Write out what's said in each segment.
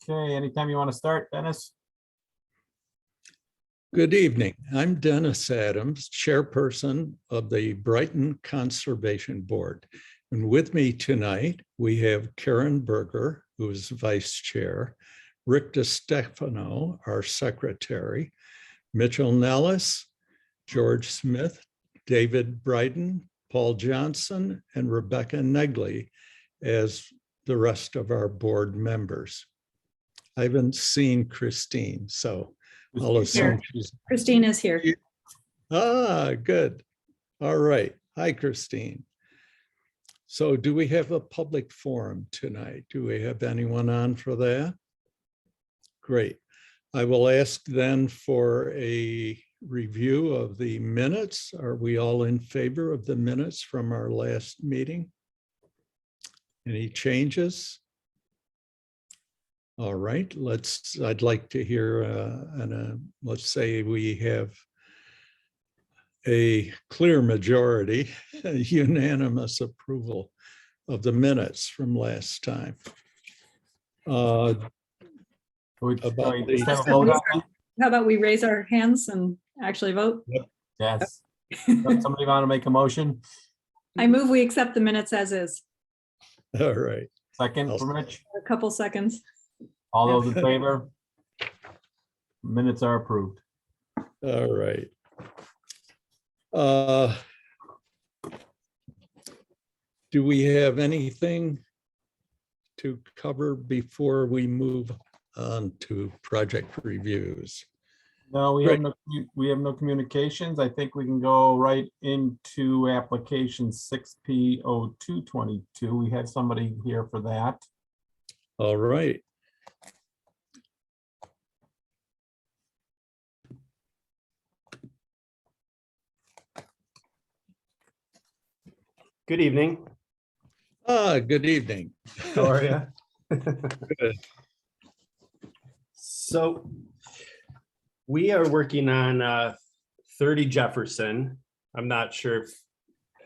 Okay, anytime you want to start, Dennis? Good evening. I'm Dennis Adams, Chairperson of the Brighton Conservation Board. And with me tonight, we have Karen Berger, who is Vice Chair, Rick DiStefano, our Secretary, Mitchell Nellis, George Smith, David Brighton, Paul Johnson, and Rebecca Negley as the rest of our board members. I haven't seen Christine, so I'll assume she's. Christine is here. Good. All right. Hi, Christine. So do we have a public forum tonight? Do we have anyone on for that? Great. I will ask then for a review of the minutes. Are we all in favor of the minutes from our last meeting? Any changes? All right, I'd like to hear, let's say we have a clear majority, unanimous approval of the minutes from last time. How about we raise our hands and actually vote? Yes. Somebody want to make a motion? I move we accept the minutes as is. All right. Second from Rich. A couple seconds. All those in favor? Minutes are approved. All right. Do we have anything to cover before we move on to project reviews? No, we have no communications. I think we can go right into application 6P0222. We had somebody here for that. All right. Good evening. Good evening. How are you? Good. So we are working on 30 Jefferson. I'm not sure if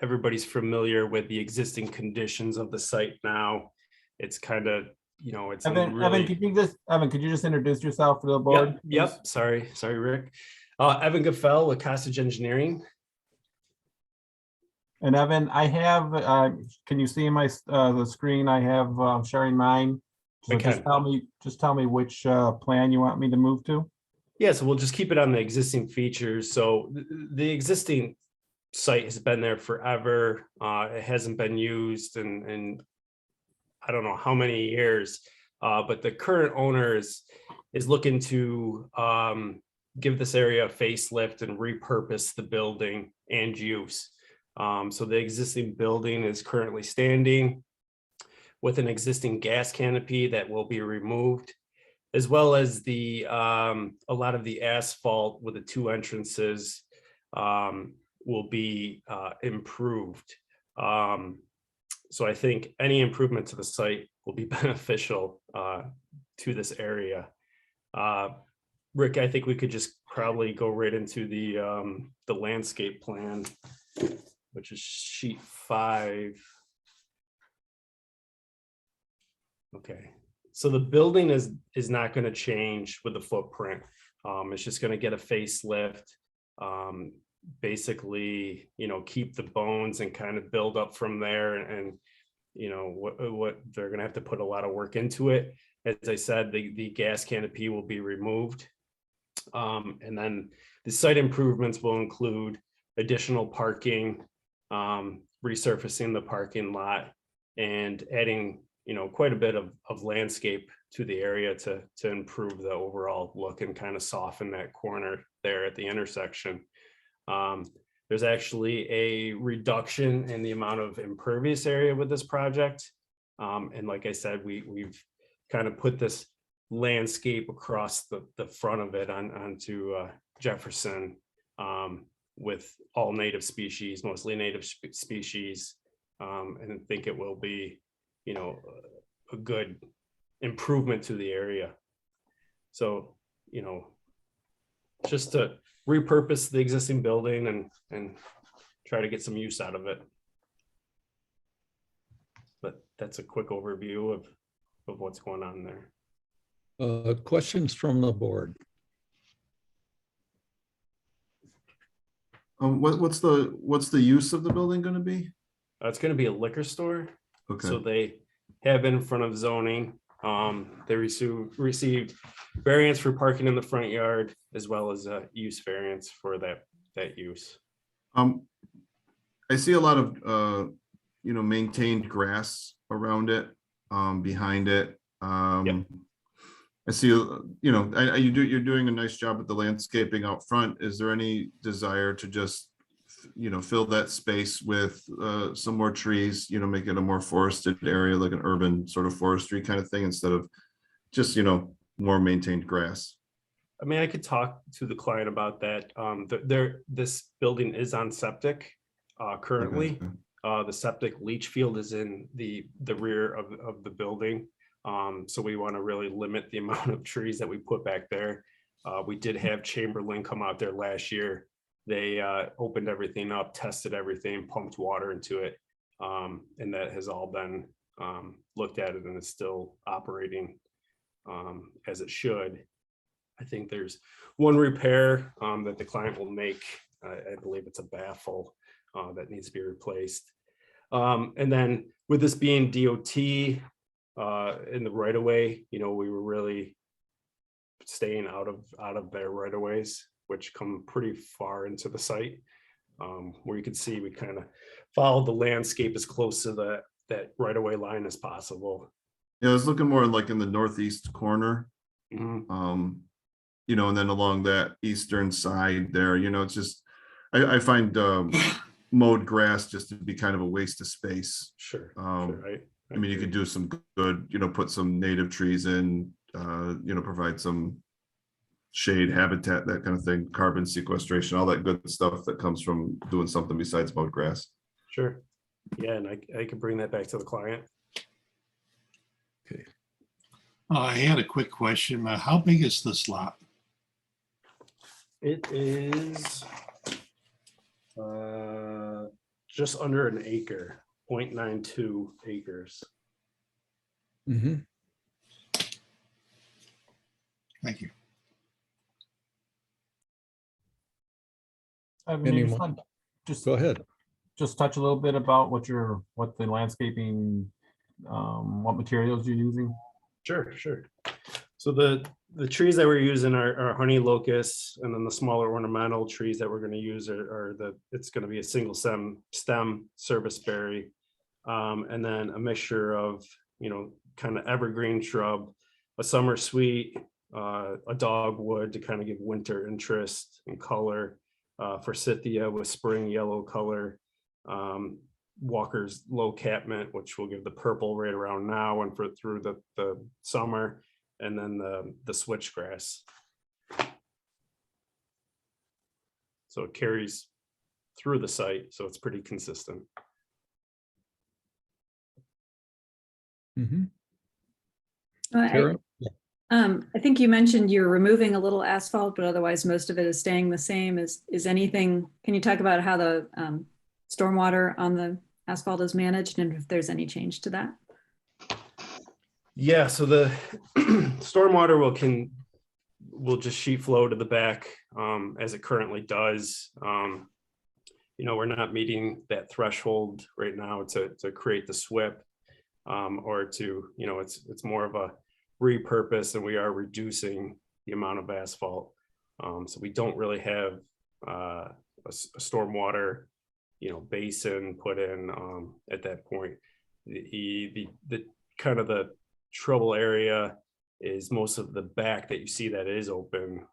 everybody's familiar with the existing conditions of the site now. It's kind of, it's Evan, really... could you just introduce yourself for the board? Yep. Sorry, Rick. Evan Gaffel with Costage Engineering. And Evan, I have, can you see my the screen? I have sharing mine. So Okay. just tell me which plan you want me to move to. Yeah, so we'll just keep it on the existing features. So the existing site has been there forever. It hasn't been used in I don't know how many years, but the current owner is looking to give this area a facelift and repurpose the building and use. So the existing building is currently standing with an existing gas canopy that will be removed, as well as the a lot of the asphalt with the two entrances will be improved. So I think any improvement to the site will be beneficial to this area. Rick, I think we could just probably go right into the landscape plan, which is sheet 5. Okay, so the building is not going to change with the footprint. It's just going to get a facelift. Basically, keep the bones and kind of build up from there. And what they're going to have to put a lot of work into it. As I said, the gas canopy will be removed. And then the site improvements will include additional parking, resurfacing the parking lot, and adding quite a bit of landscape to the area to improve the overall look and kind of soften that corner there at the intersection. There's actually a reduction in the amount of impervious area with this project. And like I said, we've kind of put this landscape across the front of it onto Jefferson, with all native species, mostly native species. And I think it will be, a good improvement to the area. So, just to repurpose the existing building and try to get some use out of it. But that's a quick overview of what's going on there. Questions from the board? What's the use of the building gonna be? It's gonna be a liquor store. So Okay, they have been in front of zoning. They received variance for parking in the front yard as well as a use variance for that use. I see a lot of, maintained grass around it, behind it. I see, you're doing a nice job with the landscaping out front. Is there any desire to just, fill that space with some more trees, make it a more forested area, like an urban sort of forestry kind of thing, instead of just, more maintained grass? I mean, I could talk to the client about that. This building is on septic currently. The septic leach field is in the rear of the building. So we want to really limit the amount of trees that we put back there. We did have Chamberlain come out there last year. They opened everything up, tested everything, pumped water into it. And that has all been looked at it and is still operating as it should. I think there's one repair that the client will make. I believe it's a baffle that needs to be replaced. And then with this being DOT in the right of way, we were really staying out of their right of ways, which come pretty far into the site. Where you can see we kind of followed the landscape as close to that right of way line as possible. Yeah, I was looking more like in the northeast corner. Mhm. And then along that eastern side there, it's just, I find mowed grass just to be kind of a waste of space. Sure. I mean, you could do some good, put some native trees in, provide some shade habitat, that kind of thing, carbon sequestration, all that good stuff that comes from doing something besides mowed grass. Sure. Yeah, and I could bring that back to the client. I had a quick question. How big is this lot? It is just under an acre, 0.92 acres. Mhm. Thank you. Maybe Anyone? just Go ahead. just touch a little bit about what the landscaping, what materials you're using. Sure. So the trees that we're using are honey locusts, and then the smaller ornamental trees that we're going to use it's going to be a single stem service berry, and then a mixture of kind of evergreen shrub, a summer sweet, a dogwood to kind of give winter interest and color, forsythia with spring yellow color, Walker's low catmint, which will give the purple right around now and through the summer, and then the switchgrass. So it carries through the site, so it's pretty consistent. Mhm. I Karen? I think you mentioned you're removing a little asphalt, but otherwise most of it is staying the same. Is anything, can you talk about how the stormwater on the asphalt is managed and if there's any change to that? Yeah, so the stormwater will just sheet flow to the back as it currently does. We're not meeting that threshold right now to create the SWIP or to, it's more of a repurpose, and we are reducing the amount of asphalt. So we don't really have a stormwater, basin put in at that point. The kind of the trouble area is most of the back that you see that is open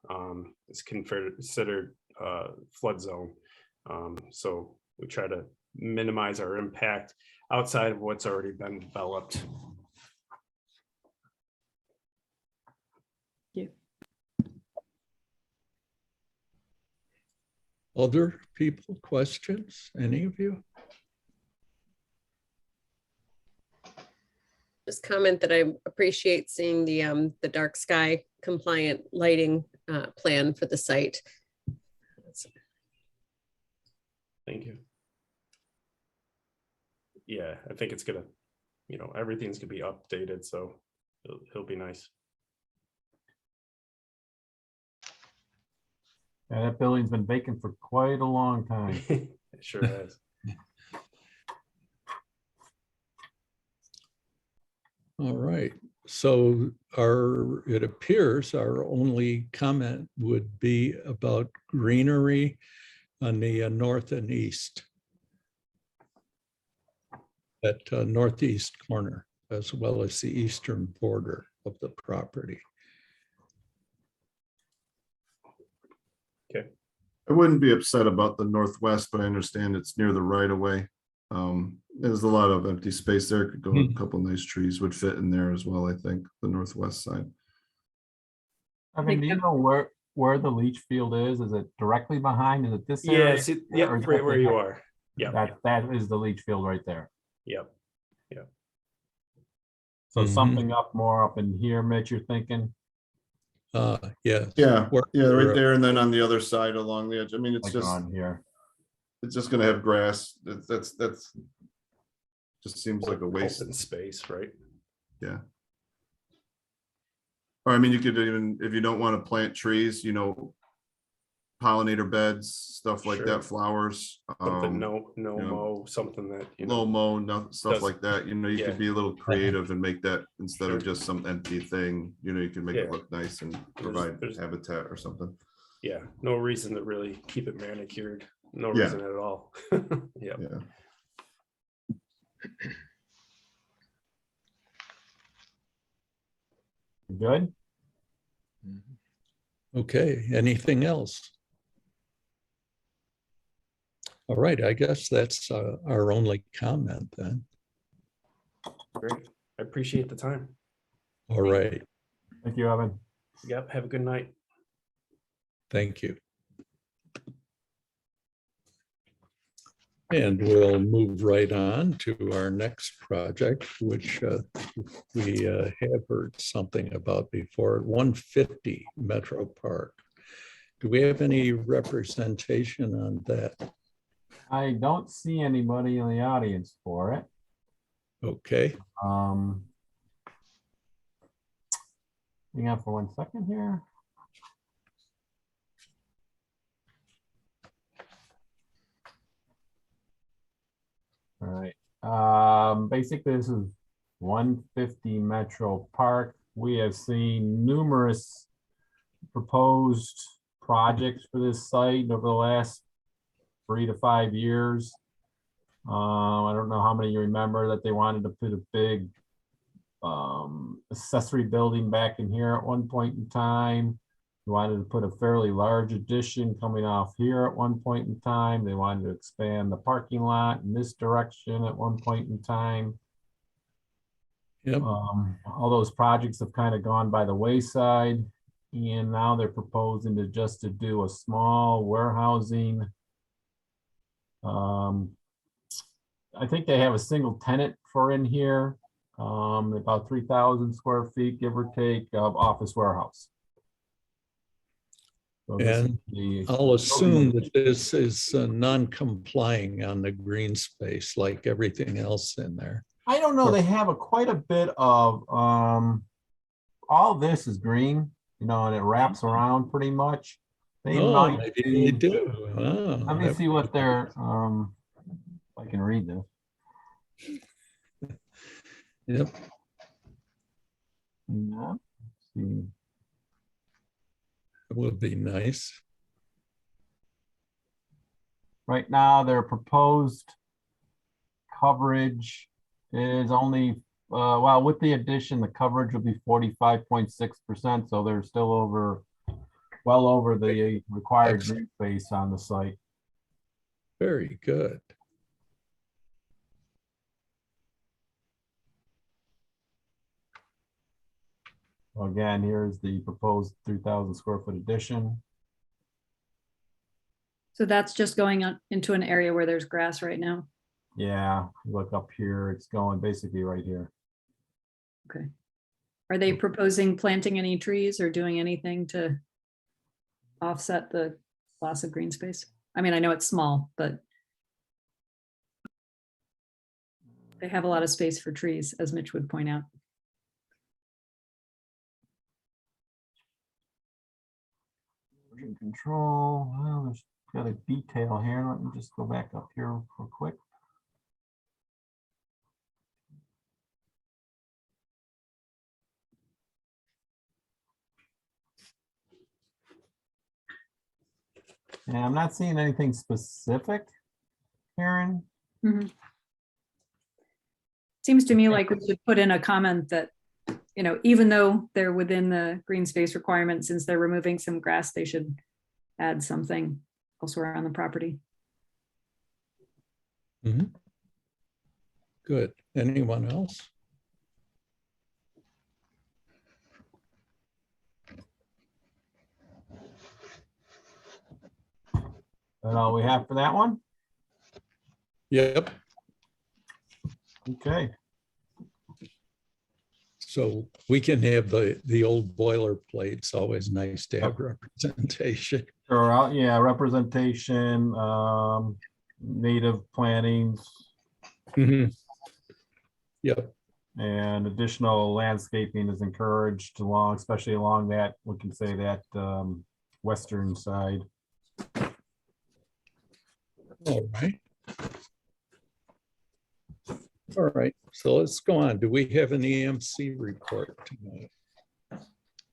is considered flood zone. So we try to minimize our impact outside of what's already been developed. Other people, questions? Any of you? Just comment that I appreciate seeing the dark sky compliant lighting plan for the site. Thank you. Yeah, I think it's gonna, everything's gonna be updated, so it'll be nice. And that building's been vacant for quite a long time. It sure has. All right, so it appears our only comment would be about greenery on the north and east. At northeast corner, as well as the eastern border of the property. I wouldn't be upset about the northwest, but I understand it's near the right of way. There's a lot of empty space there. Could go, a couple nice trees would fit in there as well, I think, the northwest side. I mean, do you know where the leach field is? Is it directly behind? Is it this Yeah, area? see, yep, Or is right that where the- you are. Yep, That is the leach field right there. yep. So Mhm. something more up in here, Mitch, you're thinking? Yeah. Yeah, Where- yeah, right there. And then on the other side along the edge. I mean, it's Like just, on here. it's just gonna have grass. That's just seems like a waste. Open space, right? Yeah. Or I mean, you could even, if you don't want to plant trees, pollinator beds, stuff like Sure. that, flowers. Something no you know, mow, something that, Low mow, stuff does- like that, you yeah. could be a little creative and make that instead of Sure. just some empty thing, you can make it Yeah. look nice and provide there's- habitat or something. yeah, no reason to really keep it manicured. No Yeah. reason at all. Yeah. Yeah. Good? Okay, anything else? All right, I guess that's our only comment then. Great. I appreciate the time. All right, Thank you, Evan. Yep. Have a good night. thank you. And we'll move right on to our next project, which we have heard something about before, 150 Metro Park. Do we have any representation on that? I don't see anybody in the audience for it. Okay, Hang on for 1 second here. All right. Basically, this is 150 Metro Park. We have seen numerous proposed projects for this site over the last 3 to 5 years. I don't know how many you remember that they wanted to put a big accessory building back in here at one point in time. They wanted to put a fairly large addition coming off here at one point in time. They wanted to expand the parking lot in this direction at one point in time. yep, All those projects have kind of gone by the wayside, and now they're proposing to do a small warehousing. I think they have a single tenant for in here, about 3,000 square feet, give or take, of office warehouse. So this is And the- I'll assume that this is non-complying on the green space like everything else in there. I don't know, they have quite a bit of, all this is green, and it wraps around pretty much. They Oh, might maybe be- they do. Oh, Let me that- see what they're, if I can read this. Yep, Yeah, let's see. it would be nice. Right now, their proposed coverage is only, well, with the addition, the coverage will be 45.6%, so they're still well over the required green space on the site. Very good. Again, here's the proposed 3,000 square foot addition. So that's just going on into an area where there's grass right now. Yeah, look up here, it's going basically right here. Okay. Are they proposing planting any trees or doing anything to offset the loss of green space? I mean, I know it's small, but they have a lot of space for trees, as Mitch would point out. Version control. Well, there's got a detail here. Let me just go back up here real quick. And I'm not seeing anything specific, Karen. Mhm. Seems to me like we should put in a comment that, you know, even though they're within the green space requirement, since they're removing some grass, they should add something elsewhere on the property. Mhm. Good. Anyone else? That's all we have for that one. Yep. Okay. So we can have the old boilerplate. It's always nice to have representation. Sure, yeah, representation, native plantings, Mhm. Yep. and additional landscaping is encouraged along, especially along that, we can say that, western side. All right. All right. So let's go on. Do we have an EMC report tonight?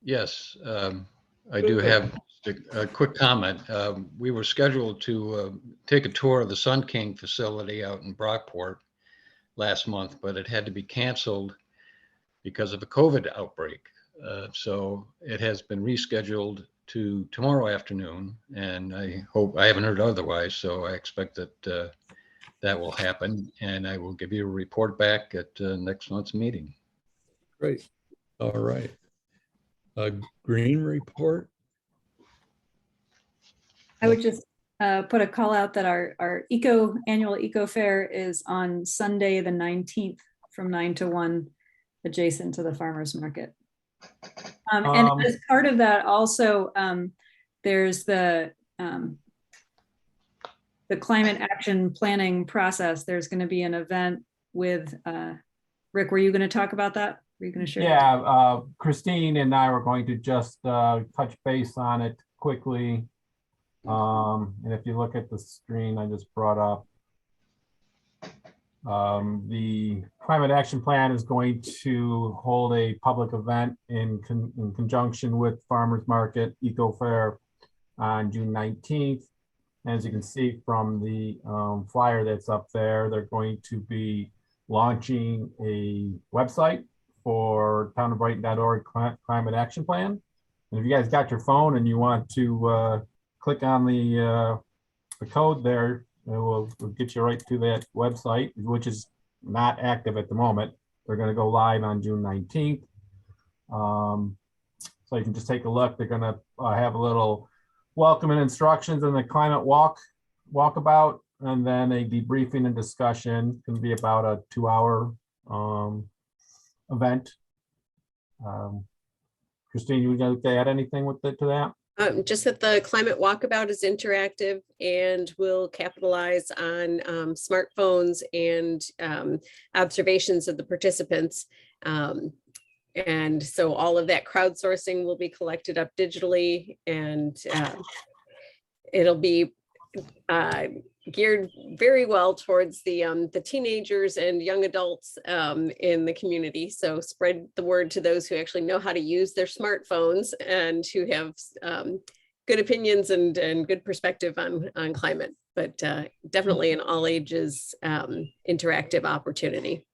Yes, I do have a quick comment. We were scheduled to take a tour of the Sun King facility out in Brockport last month, but it had to be canceled because of a COVID outbreak. So it has been rescheduled to tomorrow afternoon, and I haven't heard otherwise, so I expect that that will happen, and I will give you a report back at next month's meeting. Great. All right. A green report. I would just put a call out that our annual eco fair is on Sunday, the 19th from 9 to 1, adjacent to the farmer's market. And as part of that also, there's the climate action planning process. There's going to be an event with, Rick, were you going to talk about that? Were you going to share? Yeah, Christine and I were going to just touch base on it quickly. And if you look at the screen I just brought up, the climate action plan is going to hold a public event in conjunction with Farmers Market Eco Fair on June 19th. As you can see from the flyer that's up there, they're going to be launching a website for townofbrighton.org climate action plan. And if you guys got your phone and you want to click on the code there, we'll get you right to that website, which is not active at the moment. They're going to go live on June 19th. So you can just take a look. They're going to have a little welcome and instructions in the climate walkabout, and then a debriefing and discussion. It's going to be about a 2-hour event. Christine, you would like to add anything with it to that? Just that the climate walkabout is interactive and will capitalize on smartphones and observations of the participants. And so all of that crowdsourcing will be collected up digitally, and it'll be geared very well towards the teenagers and young adults in the community. So spread the word to those who actually know how to use their smartphones and who have good opinions and good perspective on climate, but definitely an all ages interactive opportunity.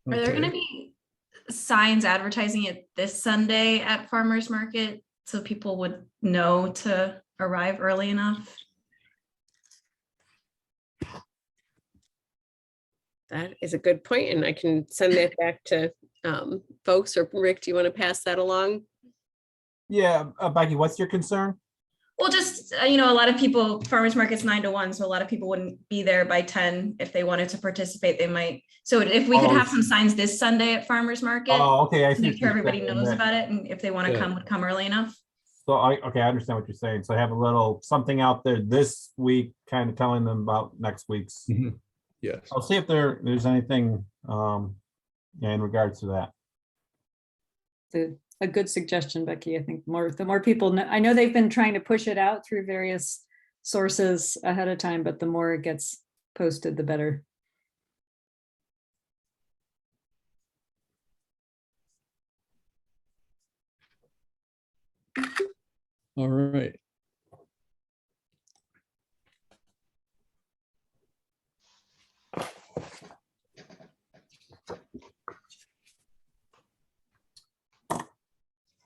Are there going to be signs advertising it this Sunday at Farmers Market so people would know to arrive early enough? That is a good point, and I can send that back to folks. Or Rick, do you want to pass that along? Yeah, Becky, what's your concern? Well, just, a lot of people, farmers market's 9 to 1, so a lot of people wouldn't be there by 10 if they wanted to participate. They might. So if we could have some signs this Sunday at farmers market, Oh, okay. I see. make sure everybody knows about it, and if they want to Yeah. come, would come early enough. So I understand what you're saying. So have a little something out there this week, kind of telling them about next week's. Mhm. Yes. I'll see if there's anything in regards to that. a good suggestion, Becky. I think the more people know, I know they've been trying to push it out through various sources ahead of time, but the more it gets posted, the better. All right.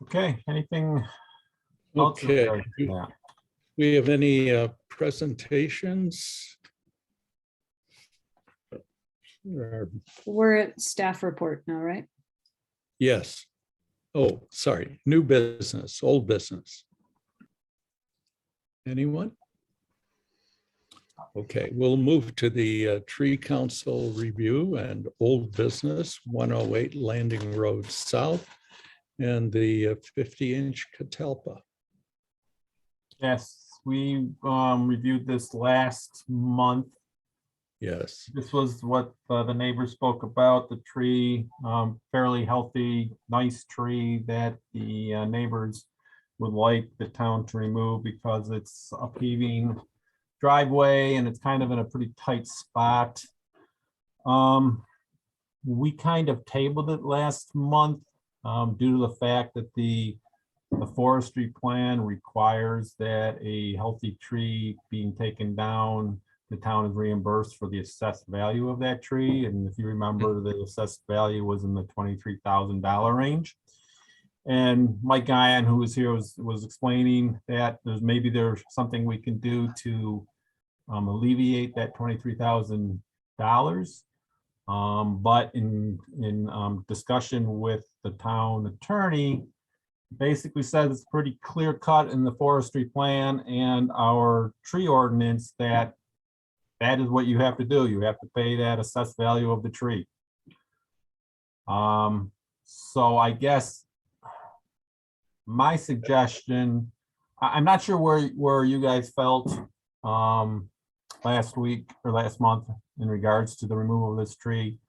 Okay, anything else? in Okay. regards to that? We have any presentations? We're at staff report now, right? Yes. Oh, sorry, new business, old business. Anyone? Okay, we'll move to the Tree Council review and old business, 108 Landing Road South and the 50-inch catalpa. Yes, we reviewed this last month. Yes, This was what the neighbors spoke about, the tree, fairly healthy, nice tree that the neighbors would like the town to remove because it's a paving driveway and it's kind of in a pretty tight spot. We kind of tabled it last month due to the fact that the forestry plan requires that a healthy tree being taken down, the town is reimbursed for the assessed value of that tree. And if you remember, the assessed value was in the $23,000 range. And Mike Guyan, who was here, was explaining that there's something we can do to alleviate that $23,000. But in discussion with the town attorney, basically says it's pretty clear cut in the forestry plan and our tree ordinance that is what you have to do. You have to pay that assessed value of the tree. So I guess my suggestion, I'm not sure where you guys felt last week or last month in regards to the removal of this tree.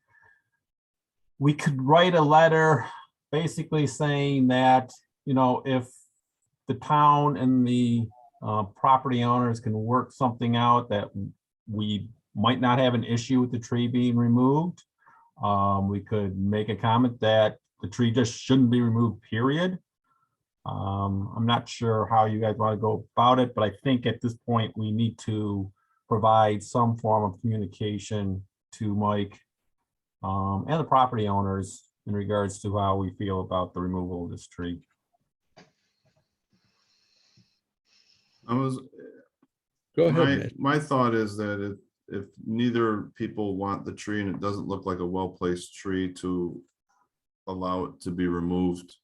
We could write a letter basically saying that, you know, if the town and the property owners can work something out that we might not have an issue with the tree being removed. We could make a comment that the tree just shouldn't be removed, period. I'm not sure how you guys want to go about it, but I think at this point we need to provide some form of communication to Mike and the property owners in regards to how we feel about the removal of this tree. go ahead, Mitch. My thought is that if neither people want the tree and it doesn't look like a well-placed tree to allow it to be removed,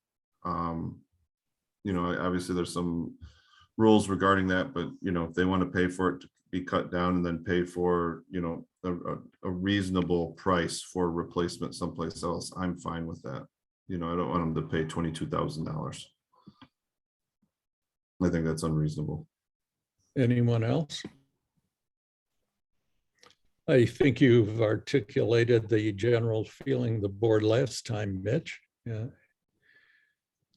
you know, obviously there's some rules regarding that, but you know, if they want to pay for it to be cut down and then pay for, you know, a reasonable price for replacement someplace else, I'm fine with that. You know, I don't want them to pay $22,000. I think that's unreasonable. Anyone else? I think you've articulated the general feeling of the board last time, Mitch. Yeah.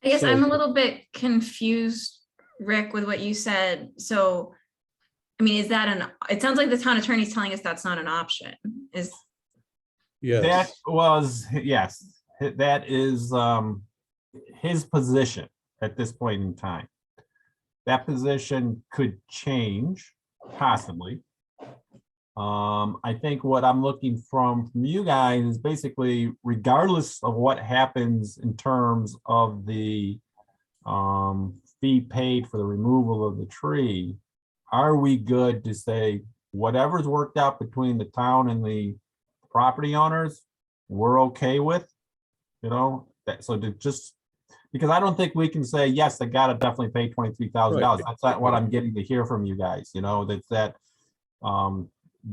I guess So- I'm a little bit confused, Rick, with what you said. So, I mean, is that it sounds like the town attorney's telling us that's not an option. That Yes, was, yes, that is his position at this point in time. That position could change, possibly. I think what I'm looking from you guys is basically, regardless of what happens in terms of the fee paid for the removal of the tree, are we good to say whatever's worked out between the town and the property owners, we're okay with, you know, that, so to just, because I don't think we can say, yes, they gotta definitely pay $23,000. Right. That's not what I'm getting to hear from you guys, you know, that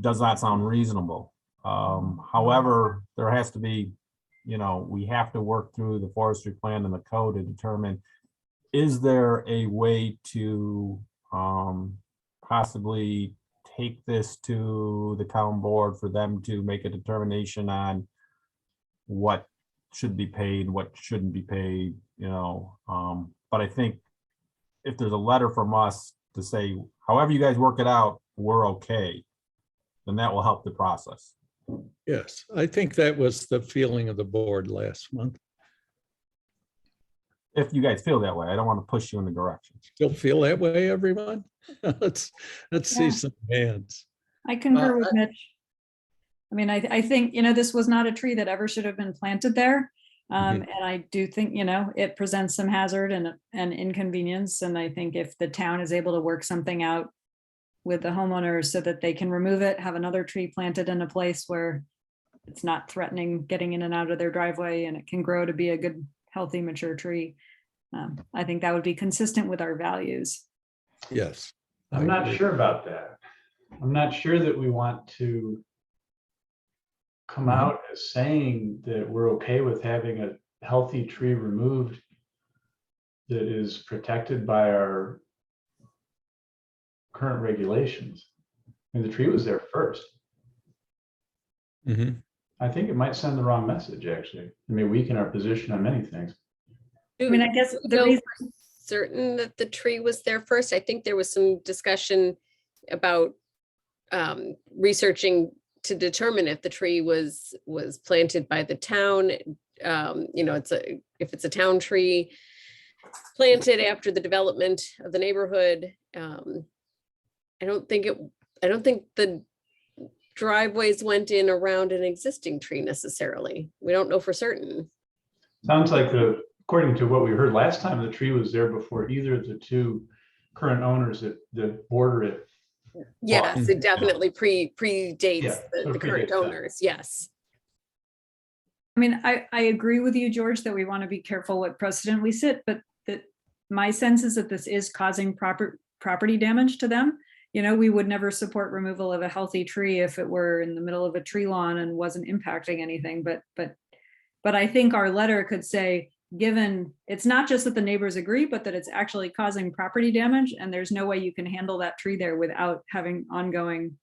does not sound reasonable. However, there has to be, you know, we have to work through the forestry plan and the code to determine, is there a way to possibly take this to the town board for them to make a determination on what should be paid, what shouldn't be paid, but I think if there's a letter from us to say, however you guys work it out, we're okay, then that will help the process. Yes, I think that was the feeling of the board last month. If you guys feel that way, I don't want to push you in the direction. Still feel that way, everyone? Let's Yeah. see some hands. I concur with Mitch. I mean, I think, this was not a tree that ever should have been planted there. And I do think, it presents some hazard and inconvenience. And I think if the town is able to work something out with the homeowners so that they can remove it, have another tree planted in a place where it's not threatening getting in and out of their driveway, and it can grow to be a good, healthy, mature tree. I think that would be consistent with our values. Yes. I'm not sure about that. I'm not sure that we want to come out as saying that we're okay with having a healthy tree removed that is protected by our current regulations. I mean, the tree was there first. Mhm. I think it might send the wrong message, actually. It may weaken our position on many things. I mean, I guess Do we the know reason, for certain that the tree was there first? I think there was some discussion about researching to determine if the tree was planted by the town. If it's a town tree planted after the development of the neighborhood. I don't think the driveways went in around an existing tree necessarily. We don't know for certain. Sounds like according to what we heard last time, the tree was there before either of the two current owners that border it. Yes, it definitely predates Yeah, so the it current predates that. owners. Yes. I mean, I agree with you, George, that we want to be careful what precedent we set, but that my sense is that this is causing property damage to them. We would never support removal of a healthy tree if it were in the middle of a tree lawn and wasn't impacting anything. But I think our letter could say, given it's not just that the neighbors agree, but that it's actually causing property damage, and there's no way you can handle that tree there without having ongoing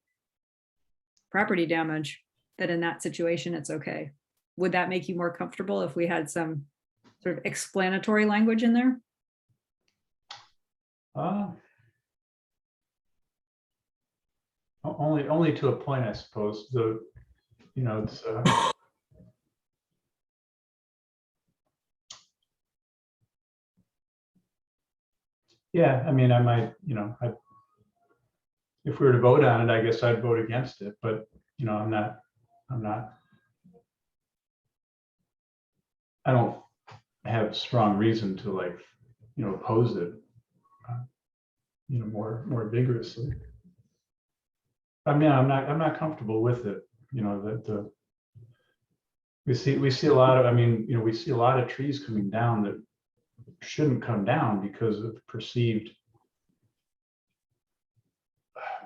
property damage, that in that situation, it's okay. Would that make you more comfortable if we had some sort of explanatory language in there? Only to a point, I suppose. It's yeah, I mean, I might, if we were to vote on it, I guess I'd vote against it, but I don't have strong reason to oppose it, more vigorously. I mean, I'm not comfortable with it. We see a lot of, we see a lot of trees coming down that shouldn't come down because of perceived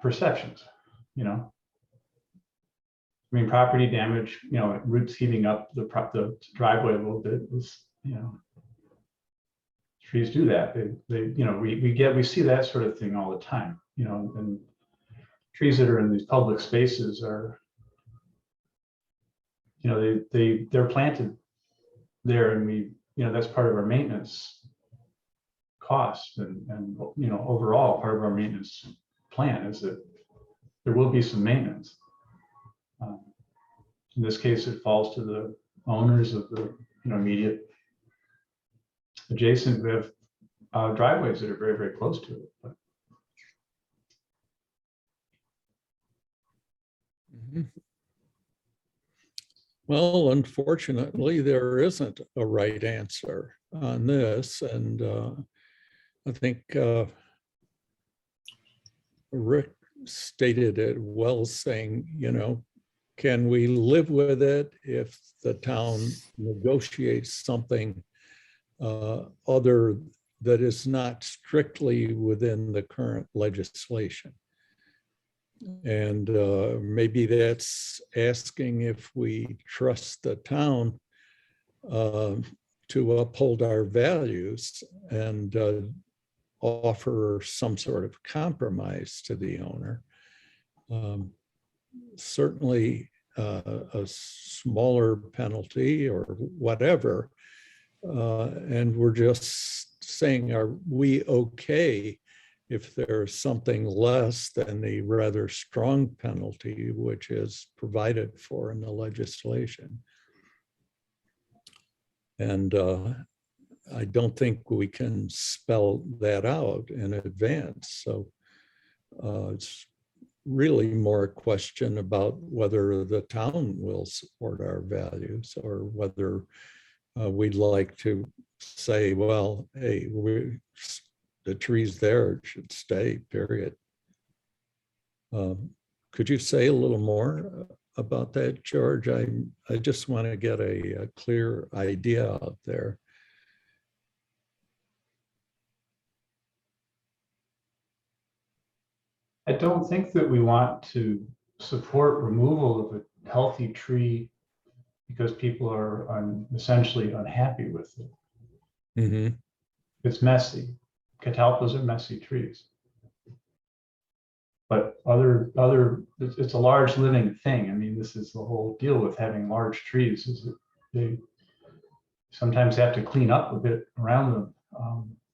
perceptions. Property damage. Roots heaving up the driveway a little bit is, trees do that. We see that sort of thing all the time. And trees that are in these public spaces are, they're planted there, and that's part of our maintenance cost, and overall part of our maintenance plan is that there will be some maintenance. In this case, it falls to the owners of the immediate adjacent. We have driveways that are very, very close to it. But Well, unfortunately, there isn't a right answer on this. And I think Rick stated it well, saying, can we live with it if the town negotiates something other that is not strictly within the current legislation? And maybe that's asking if we trust the town to uphold our values and offer some sort of compromise to the owner. Certainly a smaller penalty or whatever And we're just saying, are we okay if there's something less than the rather strong penalty which is provided for in the legislation? And I don't think we can spell that out in advance. So it's really more a question about whether the town will support our values or whether we'd like to say, well, hey, the trees there should stay, period. Could you say a little more about that, George? I just want to get a clear idea out there. I don't think that we want to support removal of a healthy tree because people are essentially unhappy with it. Mm-hmm. It's messy. Catalpas are messy trees. But it's a large living thing. I mean, this is the whole deal with having large trees, is that they sometimes have to clean up a bit around them,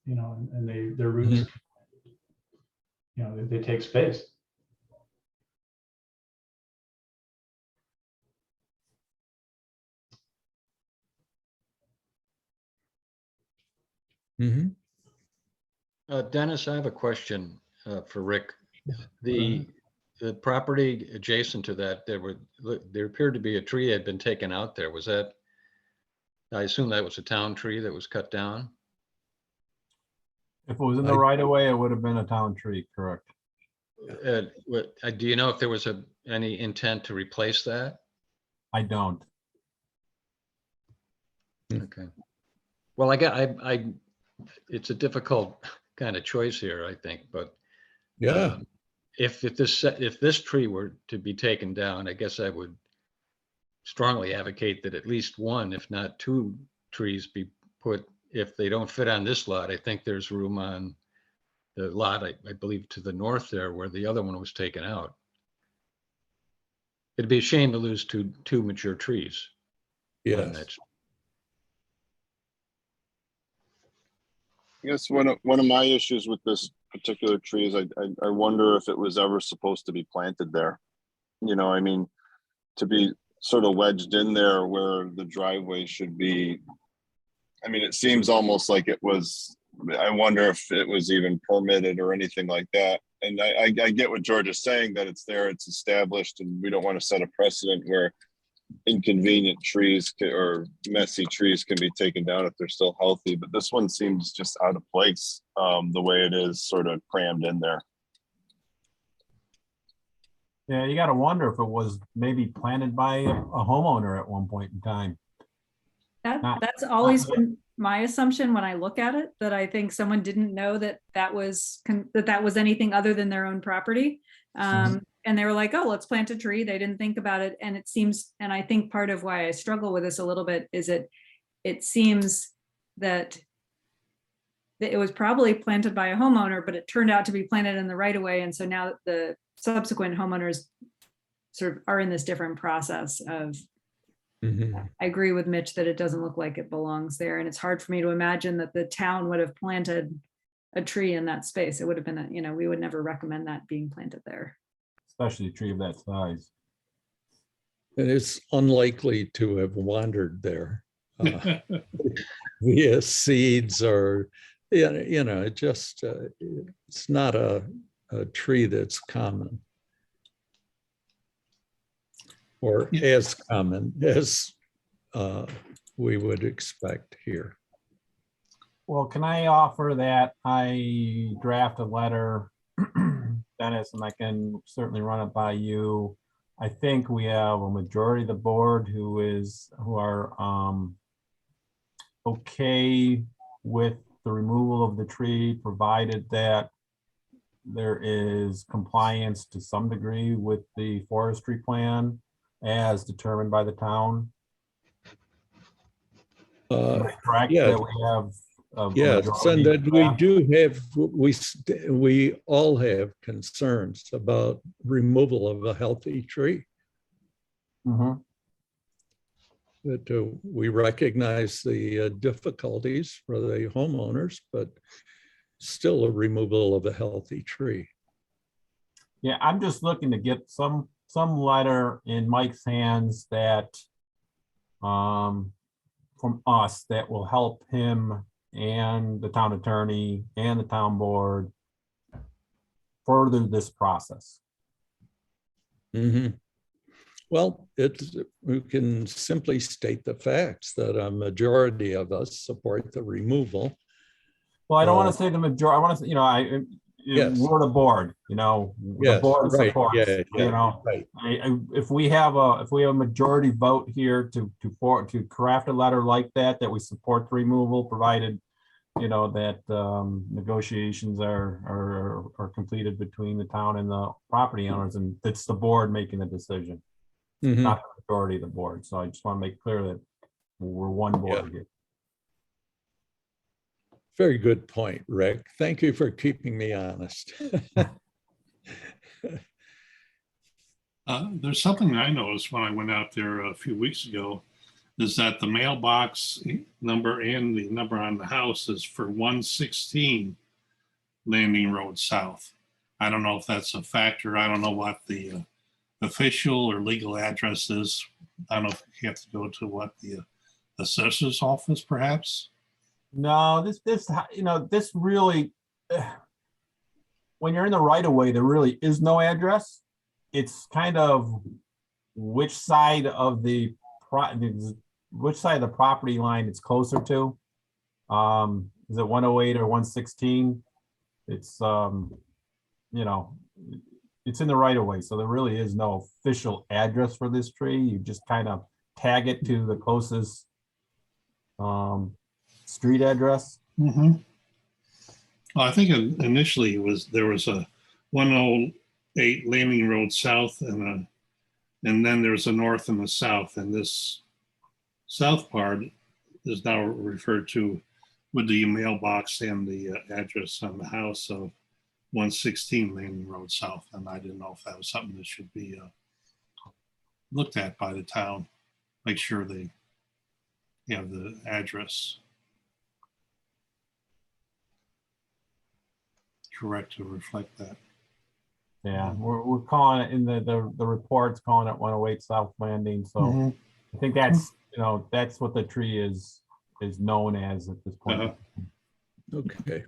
you know, and their roots, you know, they take space. Mm-hmm. Dennis, I have a question for Rick. The property adjacent to that, there appeared to be a tree had been taken out there. Was that, I assume that was a town tree that was cut down? If it was in the right of way, it would have been a town tree, correct? Do you know if there was any intent to replace that? I don't. Okay. Well, it's a difficult kind of choice here, I think, but Yeah. If this tree were to be taken down, I guess I would strongly advocate that at least one, if not two trees be put. If they don't fit on this lot, I think there's room on the lot, I believe, to the north there where the other one was taken out. It'd be a shame to lose two mature trees. Yes. I guess one of my issues with this particular tree is I wonder if it was ever supposed to be planted there. You know, I mean, to be sort of wedged in there where the driveway should be. I mean, it seems almost like it was, I wonder if it was even permitted or anything like that. And I get what George is saying, that it's there, it's established, and we don't want to set a precedent where inconvenient trees or messy trees can be taken down if they're still healthy, but this one seems just out of place, the way it is sort of crammed in there. Yeah, you got to wonder if it was maybe planted by a homeowner at one point in time. That's always been my assumption when I look at it, that I think someone didn't know that was anything other than their own property. And they were like, oh, let's plant a tree. They didn't think about it. And it seems, and I think part of why I struggle with this a little bit is it seems that it was probably planted by a homeowner, but it turned out to be planted in the right of way. And so now the subsequent homeowners sort of are in this different process of, I agree with Mitch that it doesn't look like it belongs there. And it's hard for me to imagine that the town would have planted a tree in that space. It would have been, we would never recommend that being planted there. Especially a tree of that size. And it's unlikely to have wandered there via seeds or, it just, it's not a tree that's common. Or as common as we would expect here. Well, can I offer that I draft a letter, Dennis, and I can certainly run it by you. I think we have a majority of the board who are okay with the removal of the tree, provided that there is compliance to some degree with the forestry plan as determined by the town. Correct? Yeah. That we have. Yes, and that we do have, we all have concerns about removal of a healthy tree. that we recognize the difficulties for the homeowners, but still a removal of a healthy tree. Yeah, I'm just looking to get some letter in Mike's hands that from us that will help him and the town attorney and the town board further this process. Mhm. Well, we can simply state the facts that a majority of us support the removal. Well, I don't want to say the majority, I want to, Yes. we're the board, the Yes, board right, supports, yeah, right. if we have a majority vote here to craft a letter like that we support the removal, provided, that negotiations are completed between the town and the property owners, and it's the board making the decision, Mhm. not the majority of the board. So I just want to make clear that we're one board here. Very good point, Rick. Thank you for keeping me honest. There's something I noticed when I went out there a few weeks ago, is that the mailbox number and the number on the house is for 116 Landing Road South. I don't know if that's a factor. I don't know what the official or legal address is. I don't know if you have to go to what the assessor's office, perhaps. No, this really, when you're in the right of way, there really is no address. It's kind of which side of the property line it's closer to. Is it 108 or 116? It's it's in the right of way, so there really is no official address for this tree. You just kind of tag it to the closest street address. Mm-hmm. Well, I think initially there was a 108 Landing Road South and then there's a north and a south, and this south part is now referred to with the mailbox and the address on the house of 116 Landing Road South, and I didn't know if that was something that should be looked at by the town. Make sure they have the address correct to reflect that. Yeah, we're calling it in the reports, calling it 108 South Landing. So I think that's that's what the tree is known as at this point. Okay.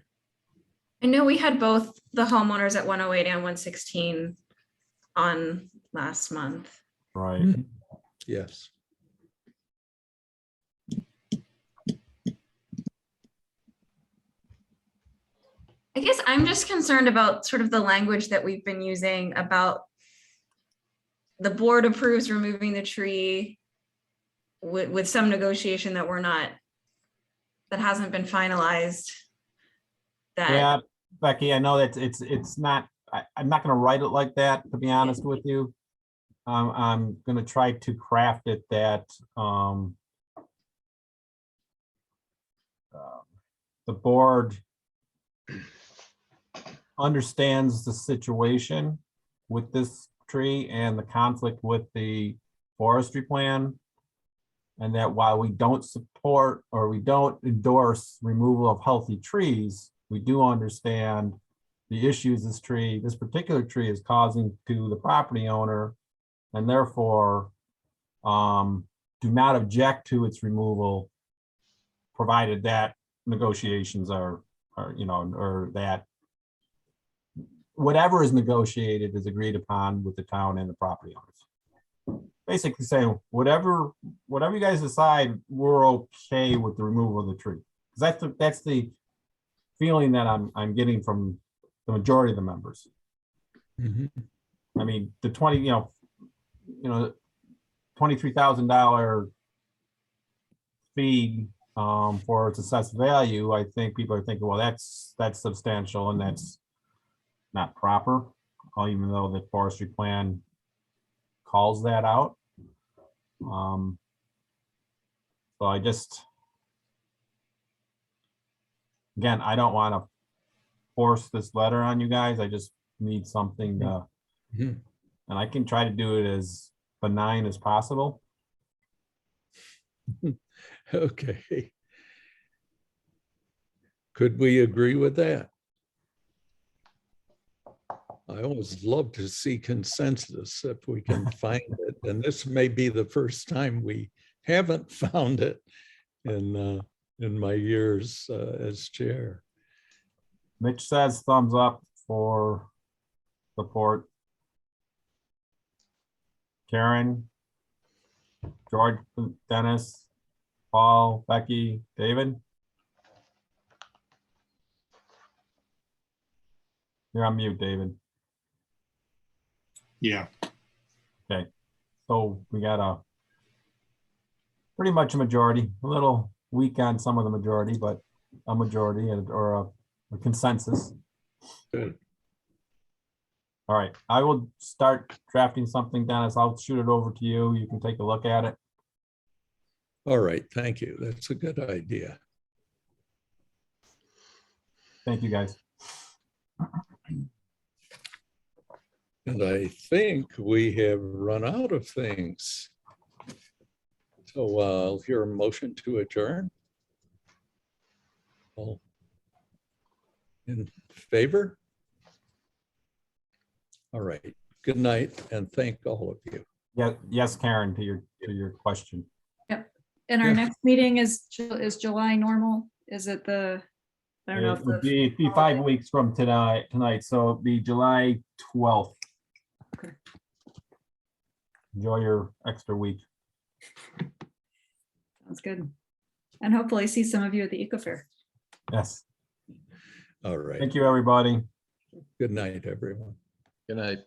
I know we had both the homeowners at 108 and 116 on last month. Right. Yes. I guess I'm just concerned about sort of the language that we've been using about the board approves removing the tree with some negotiation that that hasn't been finalized. Yeah, Becky, I know that it's not, I'm not going to write it like that, to be honest with you. I'm going to try to craft it that the board understands the situation with this tree and the conflict with the forestry plan, and that while we don't support or we don't endorse removal of healthy trees, we do understand the issues this particular tree is causing to the property owner, and therefore do not object to its removal, provided that negotiations or that whatever is negotiated is agreed upon with the town and the property owners. Basically saying whatever you guys decide, we're okay with the removal of the tree. Because that's the feeling that I'm getting from the majority of the members. I mean, the $23,000 fee for its assessed value, I think people are thinking, well, that's substantial and that's not proper, even though the forestry plan calls that out. So I just, again, I don't want to force this letter on you guys. I just need something to, and I can try to do it as benign as possible. Okay. Could we agree with that? I always love to see consensus if we can find it. And this may be the first time we haven't found it in my years as chair. Mitch says thumbs up for support. Karen, George, Dennis, Paul, Becky, David. You're on mute, David. Yeah. So we got a pretty much a majority, a little weak on some of the majority, but a majority or a consensus. Good. All right, I will start drafting something, Dennis. I'll shoot it over to you. You can take a look at it. All right, thank you. That's a good idea. Thank you, guys. And I think we have run out of things. So I'll hear a motion to adjourn. All in favor? All right, good night and thank all of you. Yeah, yes, Karen, to your question. And our Yeah. next meeting is July normal? Is it the, I don't know It if would the, be 5 weeks from tonight, so it'd be July 12th. Okay. Enjoy your extra week. sounds good. And hopefully see some of you at the Eco Fair. Yes. All right, Thank you, everybody. good night, everyone. Good night.